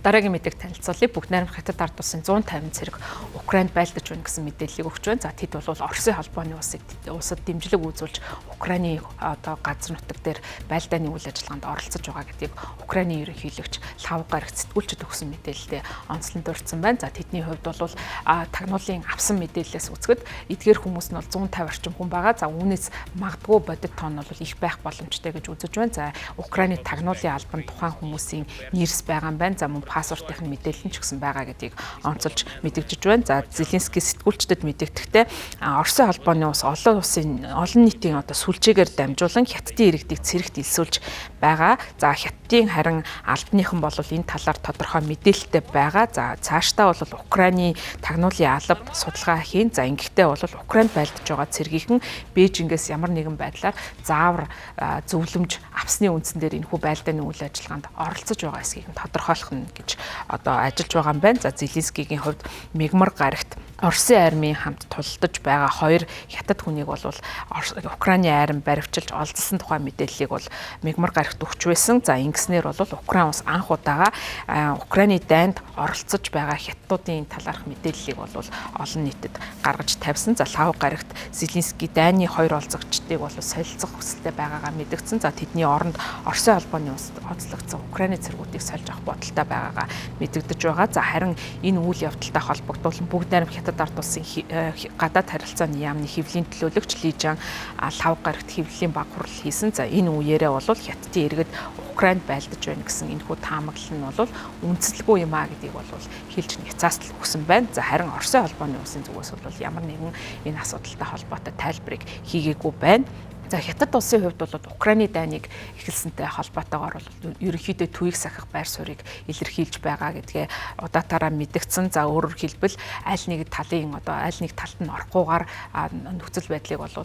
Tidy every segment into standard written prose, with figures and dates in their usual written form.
Дараагийн мэдээг танилцуулъя. Бүгд найрамд Хятад ард улсын 150 цэрэг Украинд байлдаж байна гэсэн мэдээллийг өгч байна. За тэд бол Оросын холбооны улсад дэмжлэг үзүүлж Украины одоо газар нутаг дээр байлдааны үйл ажиллагаанд оролцож байгаа гэдгийг Украины ерөнхийлөгч Лав гарагт сэтгүүлчид өгсөн мэдээлэлдээ онцлон дурдсан байна. За тэдний хувьд бол тагнуулын авсан мэдээллээс үзэхэд эдгээр хүмүүс нь бол 150 орчим хүн байгаа. За үүнээс магадгүй бодит тоон бол их байх боломжтой гэж үзэж байна. За Украины тагнуулын албанд тухайн хүмүүсийн нэрс байгаа юм байна. За мөн паспортын мэдээлэл нь ч гэсэн байгаа гэдгийг онцолж мэдэгдэж байна. За Зеленский сэтгүүлчдэд мэдэгдэхдээ Оросын холбооны улс олон нийтийн одоо сүлжээгээр дамжуулан Хятадын иргэдийг цэрэгт элсүүлж байгаа. За Хятадын харин албаныхан бол энэ талаар тодорхой мэдээлэлтэй байгаа. За цаашдаа бол Украины тагнуулын албад судалгаа хийн. За ингэхдээ бол Украинд байлдаж байгаа цэргийнхэн Бээжингээс ямар нэгэн байдлаар заавар зөвлөмж авсны үндсэн дээр энэхүү байлдааны үйл ажиллагаанд оролцож байгаа эсэхийг тодорхойлох нь гэж одоо ажиллаж байгаа юм байна. За Зеленскийгийн хувьд мигмар гарагт Оросын армийн хамт тулдаж байгаа хоёр хятад хүнийг бол Украины арми баривчилж олзсон тухай мэдээллийг бол мигмар гарагт өгч байсан. За ингэснээр бол Украин улс анх удаага Украины дайнд оролцож байгаа хятадуудын талаарх мэдээллийг бол олон нийтэд гаргаж тавьсан. За Лав гарагт Зеленский дайны хоёр олзогчдыг бол солилцох хүсэлтэй байгаагаа мэдгдсэн. За тэдний оронд Оросын холбооны улсад онцлогдсон Украины цэргүүдийг сольж авах бодолтой байгаагаа мэдэгдэж байгаа. За харин энэ үйл явдалтай холбогдуулан бүгд найрамд Хятад ард улсын гадаад харилцааны яамны хэвлэлийн төлөөлөгч Ли Жан Лав гарагт хэвлэлийн баг хурал хийсэн. За энэ үеэрээ бол Хятадын иргэд Украинд байлдаж байна гэсэн энэхүү таамаглал нь бол үндэслэгүй юм а гэдгийг бол хэлж няцаастал өгсөн байна. За харин Оросын холбооны улсын зүгээс бол ямар нэгэн энэ асуудалтай холбоотой тайлбарыг хийгээгүй байна. За Хятад улсын хувьд бол Украины дайныг эхэлсэнтэй холбоотойгоор бол ерөнхийдөө төвийг сахих байр суурийг илэрхийлж байгаа гэдгээ удаатаараа мэдгдсэн. За өөрөөр хэлбэл аль нэг талын одоо аль нэг талд нь орохгүйгээр нөхцөл байдлыг бол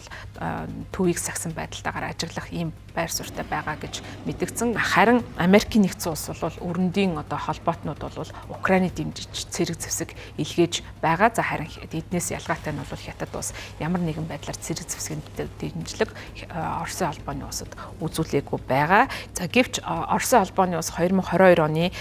төвийг сахисан байдалтайгаар ажиглах ийм байр суурьтай байгаа гэж мэдгдсэн. Харин Америкийн нэгдсэн улс бол өрөндийн одоо холбоотнууд бол Украины дэмжиж цэрэг зэвсэг илгээж байгаа. За харин эднээс ялгаатай нь бол Хятад улс ямар нэгэн байдлаар цэрэг зэвсгийн дэмжлэг Оросын холбооны улсад үзүүлээгүй байгаа. За гэвч Оросын холбооны улс 2022 оны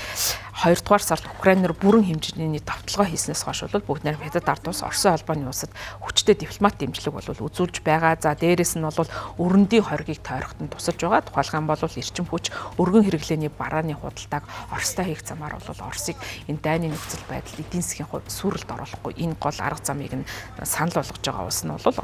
2 дугаар сард Украинаар бүрэн хэмжээний давталгаа хийснээс хойш бол бүгд найрамд Хятад ард улс Оросын холбооны улсад хүчтэй дипломат дэмжлэг бол үзүүлж байгаа. За дээрэс нь бол өрөндийн хоргийг тойроход нь тусалж байгаа. Тухайлх юм бол эрчим хүч өргөн хэрэглээний барааны худалдааг Оростой хийх замаар бол Оросыг энэ дайны нөхцөл байдал эдийн засгийн хувьд сүрэлд оруулахгүй энэ гол арга замыг нь санал болгож байгаа улс нь бол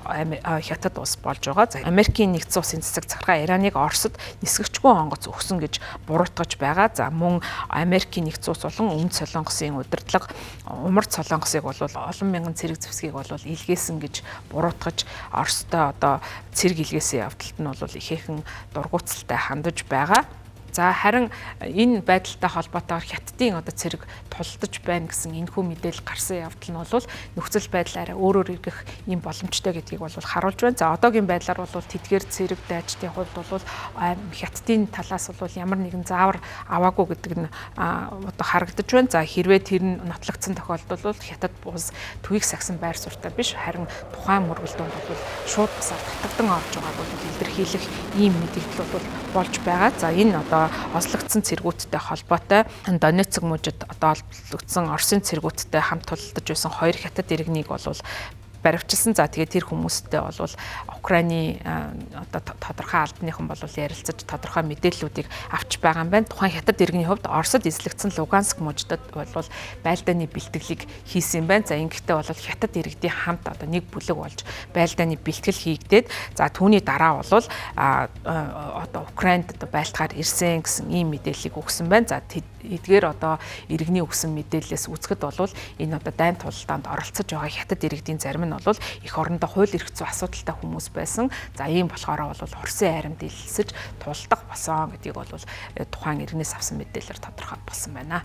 Хятад улс болж байгаа. За Америкийн нэгдсэн улсын цэцэг захиргаа Ираныг Оросд нисгэгчгүй онгоц өгсөн гэж буруутгаж байгаа. За мөн Америкийн нэгдсэн улс болон Өмнөд Солонгосын удирдлага Умард Солонгосыг бол олон мянган цэрэг зэвсгийг бол илгээсэн гэж буруутгаж Оростой одоо цэрэг илгээсэн явдалт нь бол ихээхэн дургуутсалтай хандаж байгаа. За харин энэ байдалтай холбоотойгоор Хятадын одоо цэрэг тулдаж байна гэсэн энэхүү мэдээлэл гарсан явдал нь бол нөхцөл байдал арай өөрөөр ирэх юм боломжтой гэдгийг бол харуулж байна. За одоогийн байдлаар бол тэдгээр цэрэг дайчдын хувьд бол Хятадын талаас бол ямар нэгэн заавар аваагүй гэдэг нь одоо харагдаж байна. За хэрвээ тэр нь нотлогдсон тохиолдолд бол Хятад улс төвийг сахисан байр суурьтай биш харин тухайн мөргөлдөнд бол шууд бусаар татагдан орж байгааг бол илэрхийлэх ийм мэдээлэл бол болж байгаа. За энэ одоо ослогдсон цэргүүдтэй холбоотой Донецк мужид одоо олбогдсон Оросын цэргүүдтэй хамт тулдаж байсан хоёр Хятад иргэнийг бол баривчилсан. За тэгээд тэр хүмүүстэй бол Украины одоо тодорхой албаныхан бол ярилцаж тодорхой мэдээллүүдийг авч байгаа юм байна. Тухайн Хятад иргэний хувьд Оросд эзлэгдсэн Луганск мужидад бол байлдааны бэлтгэлийг хийсэн юм байна. За ингэхдээ бол Хятад иргэдийн хамт одоо нэг бүлэг болж байлдааны бэлтгэл хийгдээд за түүний дараа бол одоо Украинд одоо байлтахаар ирсэн гэсэн ийм мэдээллийг өгсөн байна. За эдгээр одоо иргэний өгсөн мэдээллээс үзэхэд бол энэ одоо дайн тулдаанд оролцож байгаа Хятад иргэдийн зарим нь бол их орондоо хууль эрх зүйн асуудалтай хүмүүс байсан. За ийм болохоор бол Оросын аримд илэлсэж тулдах болсон гэдгийг бол тухайн иргэнээс авсан мэдээлэлээр тодорхой болсон байна.